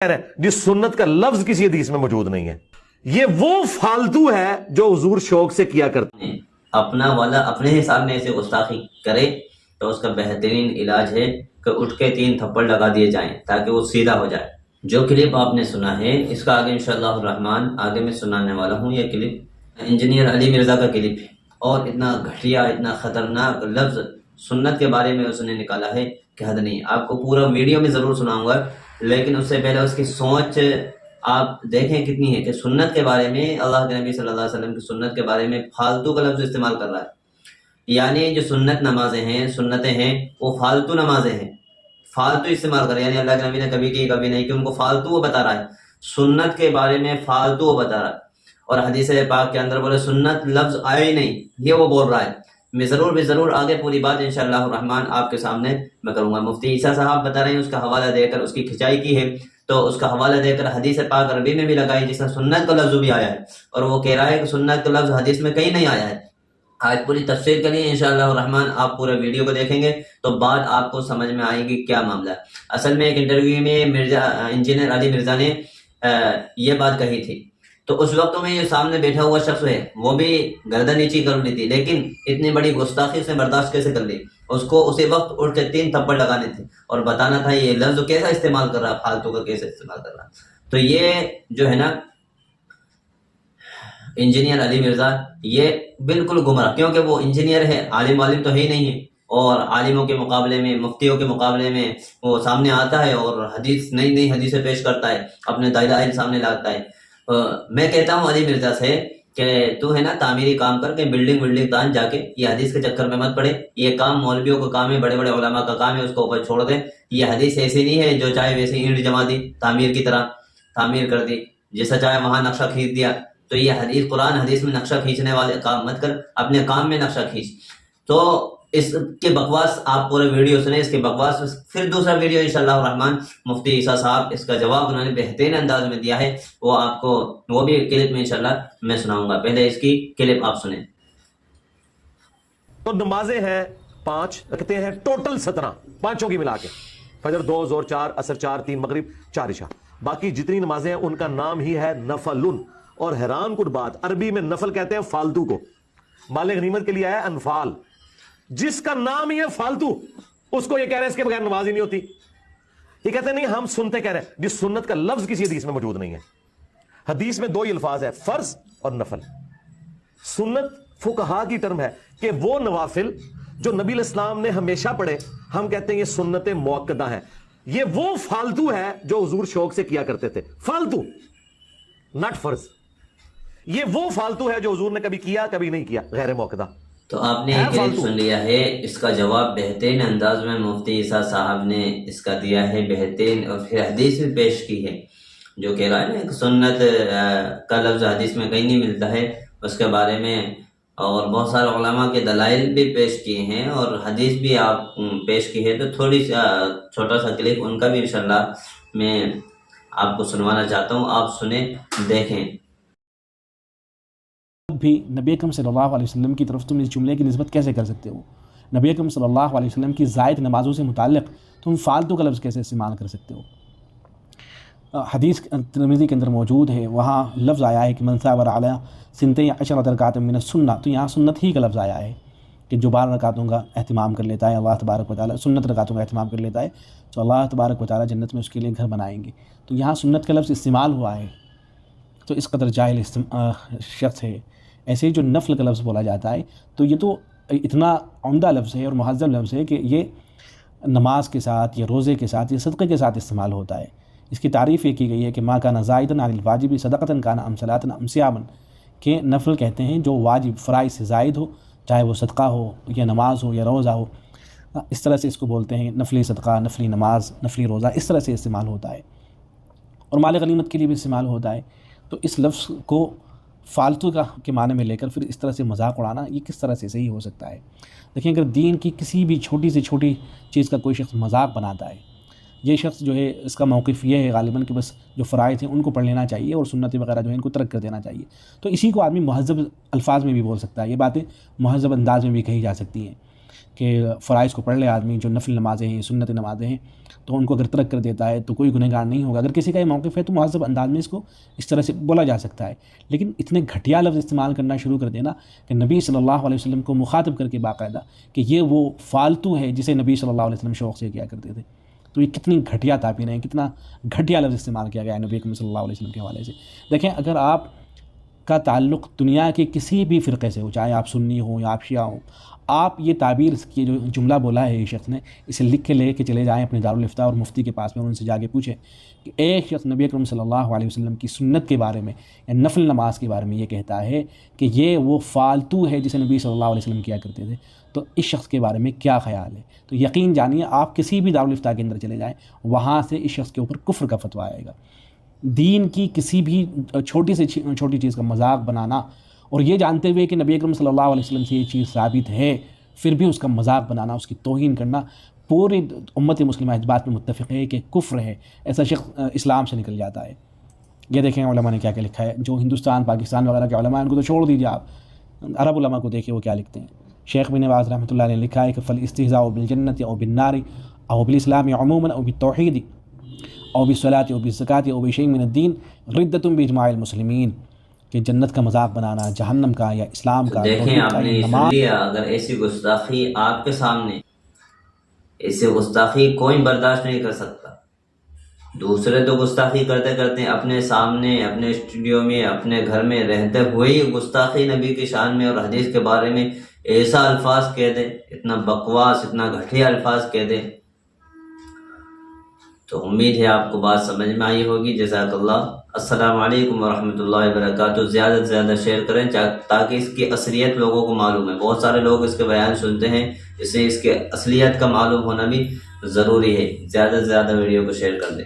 ہے جس سنت کا لفظ کسی حدیث میں موجود نہیں ہے. یہ وہ فالتو ہے جو حضور شوق سے کیا کرتے ہیں. اپنا والا اپنے حساب میں اسے گستاخی کرے تو اس کا بہترین علاج ہے کہ اٹھ کے 3 تھپڑ لگا دیے جائیں تاکہ وہ سیدھا ہو جائے. جو کلپ آپ نے سنا ہے اس کا آگے انشاءاللہ الرحمن آگے میں سنانے والا ہوں. یہ کلپ انجینئر علی مرزا کا کلپ ہے اور اتنا گھٹیا اتنا خطرناک لفظ سنت کے بارے میں اس نے نکالا ہے کہ حد نہیں. آپ کو پورا ویڈیو میں ضرور سناؤں گا لیکن اس سے پہلے اس کی سوچ آپ دیکھیں کتنی ہے کہ سنت کے بارے میں اللہ کے نبی صلی اللہ علیہ وسلم کی سنت کے بارے میں فالتو کا لفظ استعمال کر رہا ہے. یعنی جو سنت نمازیں ہیں سنتیں ہیں وہ فالتو نمازیں ہیں. فالتو استعمال کر رہا ہے یعنی اللہ کے نبی نے کبھی کی کبھی نہیں کہ ان کو فالتو وہ بتا رہا ہے. سنت کے بارے میں فالتو وہ بتا رہا ہے اور حدیث پاک کے اندر بولے سنت لفظ آیا ہی نہیں یہ وہ بول رہا ہے. میں ضرور آگے پوری بات انشاءاللہ الرحمن آپ کے سامنے میں کروں گا. مفتی عیسیٰ صاحب بتا رہے ہیں اس کا حوالہ دے کر اس کی کھچائی کی ہے تو اس کا حوالہ دے کر حدیث پاک عربی میں بھی لگائی جس میں سنت کا لفظ بھی آیا ہے اور وہ کہہ رہا ہے کہ سنت کا لفظ حدیث میں کہیں نہیں آیا ہے. آج پوری تفسیر کریے انشاءاللہ الرحمن. آپ پورے ویڈیو کو دیکھیں گے تو بات آپ کو سمجھ میں آئے گی کیا معاملہ ہے. اصل میں ایک انٹرویو میں انجینئر علی مرزا نے یہ بات کہی تھی تو اس وقت میں یہ سامنے بیٹھا ہوا شخص ہے وہ بھی گردن نیچی کر لی تھی لیکن اتنی بڑی گستاخی سے برداشت کیسے کر لی. اس کو اسی وقت اٹھ کے 3 تھپڑ لگانے تھے اور بتانا تھا یہ لفظ کیسا استعمال کر رہا ہے فالتو کا کیسے استعمال کر رہا ہے. تو یہ جو ہے نا انجینئر علی مرزا یہ بالکل گمراہ کیونکہ وہ انجینئر ہے عالم تو ہے ہی نہیں ہے اور عالموں کے مقابلے میں مفتیوں کے مقابلے میں وہ سامنے آتا ہے اور حدیث نئی حدیثیں پیش کرتا ہے اپنے دائرہ علم سامنے لاتا ہے. میں کہتا ہوں علی مرزا سے کہ تو ہے نا تعمیری کام کر کے بلڈنگ تان جا کے یہ حدیث کے چکر میں مت پڑے. یہ کام مولویوں کا کام ہے بڑے بڑے علماء کا کام ہے اس کو اوپر چھوڑ دیں. یہ حدیث ایسی نہیں ہے جو چاہے ویسے اینٹ جما دی تعمیر کی طرح تعمیر کر دی جیسا چاہے وہاں نقشہ کھینچ دیا. تو یہ حدیث قرآن حدیث میں نقشہ کھینچنے والے کام مت کر اپنے کام میں نقشہ کھینچ. تو اس کے بکواس آپ پورے ویڈیو سنیں اس کے بکواس پھر دوسرا ویڈیو انشاءاللہ الرحمن مفتی عیسیٰ صاحب اس کا جواب انہوں نے بہترین انداز میں دیا ہے وہ آپ کو وہ بھی کلپ میں انشاءاللہ میں سناؤں گا. پہلے اس کی کلپ آپ سنیں. تو نمازیں ہیں 5 رکھتے ہیں ٹوٹل 17 پانچوں کی ملا کے فجر 2 ظہر 4 عصر 4 3 مغرب 4 عشاء. باقی جتنی نمازیں ہیں ان کا نام ہی ہے نفل. اور حیران کن بات عربی میں نفل کہتے ہیں فالتو کو. مال غنیمت کے لیے آیا انفال جس کا نام ہی ہے فالتو اس کو یہ کہہ رہے ہیں اس کے بغیر نماز ہی نہیں ہوتی. یہ کہتے ہیں نہیں ہم سنتے کہہ رہے ہیں جس سنت کا لفظ کسی حدیث میں موجود نہیں ہے. حدیث میں 2 ہی الفاظ ہے فرض اور نفل. سنت فقہا کی ٹرم ہے کہ وہ نوافل جو نبی علیہ السلام نے ہمیشہ پڑھے ہم کہتے ہیں یہ سنت موقدہ ہیں. یہ وہ فالتو ہے جو حضور شوق سے کیا کرتے تھے. فالتو نٹ فرض. یہ وہ فالتو ہے جو حضور نے کبھی کیا کبھی نہیں کیا غیر موقدہ. تو آپ نے یہ کلپ سن لیا ہے اس کا جواب بہترین انداز میں مفتی عیسیٰ صاحب نے اس کا دیا ہے بہترین اور پھر حدیث بھی پیش کی ہے جو کہہ رہا ہے نا کہ سنت کا لفظ حدیث میں کہیں نہیں ملتا ہے اس کے بارے میں اور بہت سارے علماء کے دلائل بھی پیش کیے ہیں اور حدیث بھی آپ پیش کی ہے. تو تھوڑی چھوٹا سا کلپ ان کا بھی انشاءاللہ میں آپ کو سنوانا چاہتا ہوں. آپ سنیں دیکھیں. بھی نبی اکرم صلی اللہ علیہ وسلم کی طرف تم اس جملے کی نسبت کیسے کر سکتے ہو؟ نبی اکرم صلی اللہ علیہ وسلم کی زائد نمازوں سے متعلق تم فالتو کا لفظ کیسے استعمال کر سکتے ہو؟ حدیث ترمذی کے اندر موجود ہے وہاں لفظ آیا ہے کہ من صابر علی 12 رکعات من السنہ. تو یہاں سنت ہی کا لفظ آیا ہے کہ جو 12 رکعتوں کا اہتمام کر لیتا ہے اللہ تبارک و تعالیٰ سنت رکعتوں کا اہتمام کر لیتا ہے تو اللہ تبارک و تعالیٰ جنت میں اس کے لیے گھر بنائیں گے. تو یہاں سنت کا لفظ استعمال ہوا ہے تو اس قدر جاہل شخص ہے. ایسے ہی جو نفل کا لفظ بولا جاتا ہے تو یہ تو اتنا عمدہ لفظ ہے اور مہذب لفظ ہے کہ یہ نماز کے ساتھ یا روزے کے ساتھ یا صدقے کے ساتھ استعمال ہوتا ہے. اس کی تعریف یہ کی گئی ہے کہ ما کان زائدن عن الواجب صدقۃ کان ام صلاۃ ام صیاما کہ نفل کہتے ہیں جو واجب فرائض سے زائد ہو چاہے وہ صدقہ ہو یا نماز ہو یا روزہ ہو. اس طرح سے اس کو بولتے ہیں نفلی صدقہ نفلی نماز نفلی روزہ اس طرح سے استعمال ہوتا ہے اور مال غنیمت کے لیے بھی استعمال ہوتا ہے. تو اس لفظ کو فالتو کے معنی میں لے کر پھر اس طرح سے مذاق اڑانا یہ کس طرح سے صحیح ہو سکتا ہے؟ دیکھیں اگر دین کی کسی بھی چھوٹی سے چھوٹی چیز کا کوئی شخص مذاق بناتا ہے یہ شخص جو ہے اس کا موقف یہ ہے غالباً کہ بس جو فرائض ہیں ان کو پڑھ لینا چاہیے اور سنتیں وغیرہ جو ہے ان کو ترک کر دینا چاہیے. تو اسی کو آدمی مہذب الفاظ میں بھی بول سکتا ہے. یہ باتیں مہذب انداز میں بھی کہی جا سکتی ہیں. کہ فرائض کو پڑھ لے آدمی، جو نفل نمازیں ہیں، سنت نمازیں ہیں، تو ان کو اگر ترک کر دیتا ہے تو کوئی گنہگار نہیں ہوگا۔ اگر کسی کا یہ موقف ہے تو مہذب انداز میں اس کو اس طرح سے بولا جا سکتا ہے، لیکن اتنے گھٹیا لفظ استعمال کرنا شروع کر دینا کہ نبی صلی اللہ علیہ وسلم کو مخاطب کر کے باقاعدہ کہ یہ وہ فالتو ہے جسے نبی صلی اللہ علیہ وسلم شوق سے کیا کرتے تھے، تو یہ کتنی گھٹیا تعبیریں ہیں، کتنا گھٹیا لفظ استعمال کیا گیا ہے نبی اکرم صلی اللہ علیہ وسلم کے حوالے سے۔ دیکھیں، اگر آپ کا تعلق دنیا کے کسی بھی فرقے سے ہو، چاہے آپ سنی ہوں یا آپ شیعہ ہوں، آپ یہ تعبیر کی جو جملہ بولا ہے یہ شخص نے، اسے لکھ کے لے کے چلے جائیں اپنے دارالافتاء اور مفتی کے پاس میں، اور ان سے جا کے پوچھیں کہ ایک شخص نبی اکرم صلی اللہ علیہ وسلم کی سنت کے بارے میں یا نفل نماز کے بارے میں یہ کہتا ہے کہ یہ وہ فالتو ہے جسے نبی صلی اللہ علیہ وسلم کیا کرتے تھے، تو اس شخص کے بارے میں کیا خیال ہے؟ تو یقین جانیے آپ کسی بھی دارالافتاء کے اندر چلے جائیں، وہاں سے اس شخص کے اوپر کفر کا فتویٰ آئے گا۔ دین کی کسی بھی چھوٹی سے چھوٹی چیز کا مذاق بنانا، اور یہ جانتے ہوئے کہ نبی اکرم صلی اللہ علیہ وسلم سے یہ چیز ثابت ہے، پھر بھی اس کا مذاق بنانا، اس کی توہین کرنا، پوری امت مسلمہ اس بات میں متفق ہے کہ کفر ہے، ایسا شخص اسلام سے نکل جاتا ہے۔ یہ دیکھیں علماء نے کیا کیا لکھا ہے، جو ہندوستان پاکستان وغیرہ کے علماء ہیں ان کو تو چھوڑ دیجیے، آپ عرب علماء کو دیکھیں وہ کیا لکھتے ہیں۔ شیخ بن باز رحمۃ اللہ نے لکھا ہے کہ فالاستہزاء بالجنۃ او بالنار او بالاسلام عموما او بالتوحید او بالصلاۃ او بالزکاۃ او بشیء من الدین ردۃ باجماع المسلمین، کہ جنت کا مذاق بنانا، جہنم کا یا اسلام کا، دیکھیں آپ نے سن لیا، اگر ایسی گستاخی آپ کے سامنے، ایسی گستاخی کوئی برداشت نہیں کر سکتا۔ دوسرے تو گستاخی کرتے کرتے اپنے سامنے، اپنے اسٹوڈیو میں، اپنے گھر میں رہتے ہوئے ہی گستاخی نبی کی شان میں اور حدیث کے بارے میں ایسا الفاظ کہہ دے، اتنا بکواس، اتنا گھٹیا الفاظ کہہ دے۔ تو امید ہے آپ کو بات سمجھ میں آئی ہوگی۔ جزاک اللہ۔ السلام علیکم ورحمۃ اللہ وبرکاتہ۔ زیادہ سے زیادہ شیئر کریں تاکہ اس کی اصلیت لوگوں کو معلوم ہے۔ بہت سارے لوگ اس کے بیان سنتے ہیں، اس سے اس کے اصلیت کا معلوم ہونا بھی ضروری ہے۔ زیادہ سے زیادہ ویڈیو کو شیئر کر دیں۔